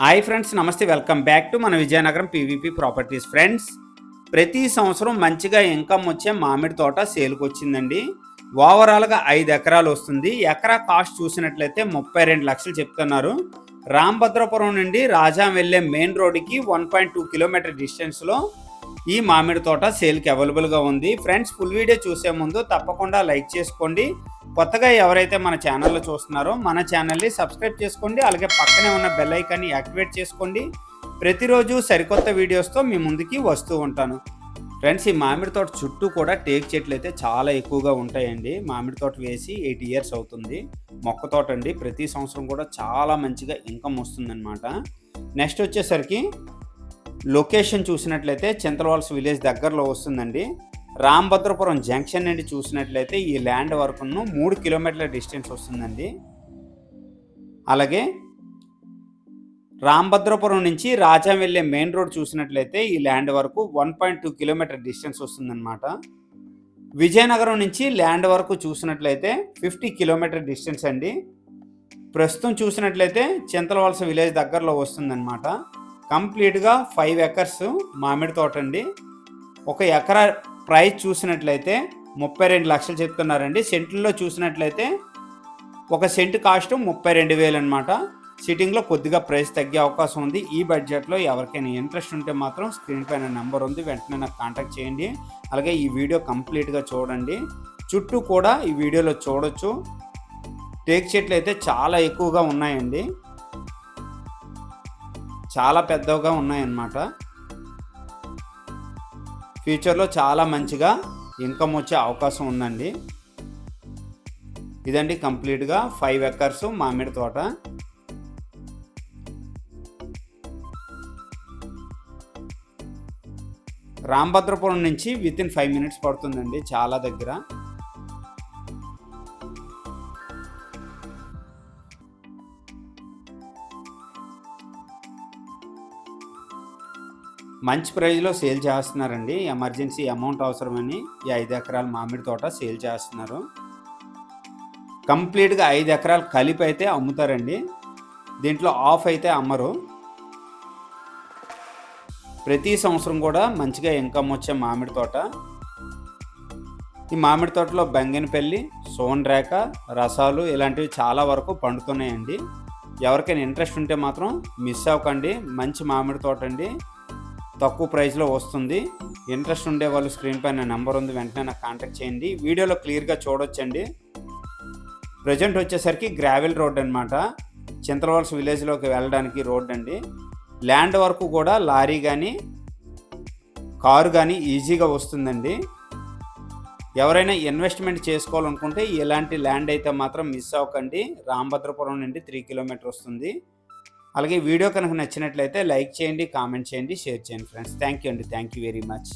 Hi friends, నమస్తే. Welcome back to మన Vizianagaram PVP properties. Friends, ప్రతి సంవత్సరం మంచిగా ఇన్కమ్ వచ్చే మామిడి తోట సేల్కి వచ్చిందండి. ఓవరాల్గా 5 ఎకరాలు వస్తుంది. ఎకరా కాస్ట్ చూసినట్లయితే 32 లక్షలు చెప్తున్నారు. రాంభద్రపురం నుండి రాజాం వెళ్ళే మెయిన్ రోడ్డుకి 1.2 కిలోమీటర్ డిస్టెన్స్లో ఈ మామిడి తోట సేల్కి అవైలబుల్గా ఉంది. ఫ్రెండ్స్, ఫుల్ వీడియో చూసే ముందు తప్పకుండా లైక్ చేసుకోండి. కొత్తగా ఎవరైతే మన ఛానల్లో చూస్తున్నారో మన ఛానల్ని సబ్స్క్రైబ్ చేసుకోండి. అలాగే పక్కనే ఉన్న బెల్ ఐకాన్ని యాక్టివేట్ చేసుకోండి. ప్రతిరోజు సరికొత్త వీడియోస్తో మీ ముందుకి వస్తూ ఉంటాను. ఫ్రెండ్స్, ఈ మామిడి తోట చుట్టూ కూడా టేక్ చెట్లు అయితే చాలా ఎక్కువగా ఉంటాయండి. మామిడి తోట వేసి 8 ఇయర్స్ అవుతుంది. మొక్క తోట అండి. ప్రతి సంవత్సరం కూడా చాలా మంచిగా ఇన్కమ్ వస్తుందన్నమాట. నెక్స్ట్ వచ్చేసరికి లొకేషన్ చూసినట్లయితే చింతలవలస విలేజ్ దగ్గరలో వస్తుందండి. రాంభద్రపురం జంక్షన్ నుండి చూసినట్లయితే ఈ ల్యాండ్ వరకు 3 కిలోమీటర్ల డిస్టెన్స్ వస్తుందండి. అలాగే రాంభద్రపురం నుంచి రాజాం వెళ్ళే మెయిన్ రోడ్ చూసినట్లయితే ఈ ల్యాండ్ వరకు 1.2 కిలోమీటర్ డిస్టెన్స్ వస్తుందన్నమాట. విజయనగరం నుంచి ల్యాండ్ వరకు చూసినట్లయితే 50 కిలోమీటర్ డిస్టెన్స్ అండి. ప్రస్తుతం చూసినట్లయితే చింతలవలస విలేజ్ దగ్గరలో వస్తుందన్నమాట. కంప్లీట్గా 5 ఎకర్స్ మామిడి తోట అండి. ఒక ఎకరా ప్రైస్ చూసినట్లయితే 32 లక్షలు చెప్తున్నారండి. సెంట్లలో చూసినట్లయితే ఒక సెంట్ కాస్ట్ 32,000 అనమాట. సిట్టింగ్లో కొద్దిగా ప్రైస్ తగ్గే అవకాశం ఉంది. ఈ బడ్జెట్లో ఎవరికైనా ఇంట్రెస్ట్ ఉంటే మాత్రం స్క్రీన్ పైన నెంబర్ ఉంది, వెంటనే నాకు కాంటాక్ట్ చేయండి. అలాగే ఈ వీడియో కంప్లీట్గా చూడండి. చుట్టూ కూడా ఈ వీడియోలో చూడొచ్చు. టేక్ చెట్లు అయితే చాలా ఎక్కువగా ఉన్నాయండి, చాలా పెద్దగా ఉన్నాయన్నమాట. ఫ్యూచర్లో చాలా మంచిగా ఇన్కమ్ వచ్చే అవకాశం ఉందండి. ఇదండి కంప్లీట్గా 5 ఎకర్స్ మామిడి తోట. రాంభద్రపురం నుంచి వితిన్ 5 మినిట్స్ పడుతుందండి, చాలా దగ్గర. మంచి ప్రైజ్లో సేల్ చేస్తున్నారండి. ఎమర్జెన్సీ అమౌంట్ అవసరమని ఈ 5 ఎకరాల మామిడి తోట సేల్ చేస్తున్నారు. కంప్లీట్గా 5 ఎకరాలు కలిపి అయితే అమ్ముతారండి. దీంట్లో ఆఫ్ అయితే అమ్మరు. ప్రతి సంవత్సరం కూడా మంచిగా ఇన్కమ్ వచ్చే మామిడి తోట. ఈ మామిడి తోటలో బంగినపల్లి, సోన్రేఖ, రసాలు ఇలాంటివి చాలా వరకు పండుతున్నాయండి. ఎవరికైనా ఇంట్రెస్ట్ ఉంటే మాత్రం మిస్ అవ్వకండి. మంచి మామిడి తోట అండి, తక్కువ ప్రైస్లో వస్తుంది. ఇంట్రెస్ట్ ఉండే వాళ్ళు స్క్రీన్ పైన నెంబర్ ఉంది, వెంటనే నాకు కాంటాక్ట్ చేయండి. వీడియోలో క్లియర్గా చూడొచ్చండి. ప్రజెంట్ వచ్చేసరికి గ్రావెల్ రోడ్ అనమాట. చింతలవలస విలేజ్లోకి వెళ్ళడానికి రోడ్ అండి. ల్యాండ్ వరకు కూడా లారీ కానీ కారు కానీ ఈజీగా వస్తుందండి. ఎవరైనా ఇన్వెస్ట్మెంట్ చేసుకోవాలనుకుంటే ఇలాంటి ల్యాండ్ అయితే మాత్రం మిస్ అవ్వకండి. రాంభద్రపురం నుండి 3 కిలోమీటర్ వస్తుంది. అలాగే వీడియో కనుక నచ్చినట్లయితే లైక్ చేయండి, కామెంట్ చేయండి, షేర్ చేయండి ఫ్రెండ్స్. థ్యాంక్ యూ అండి. Thank you very much.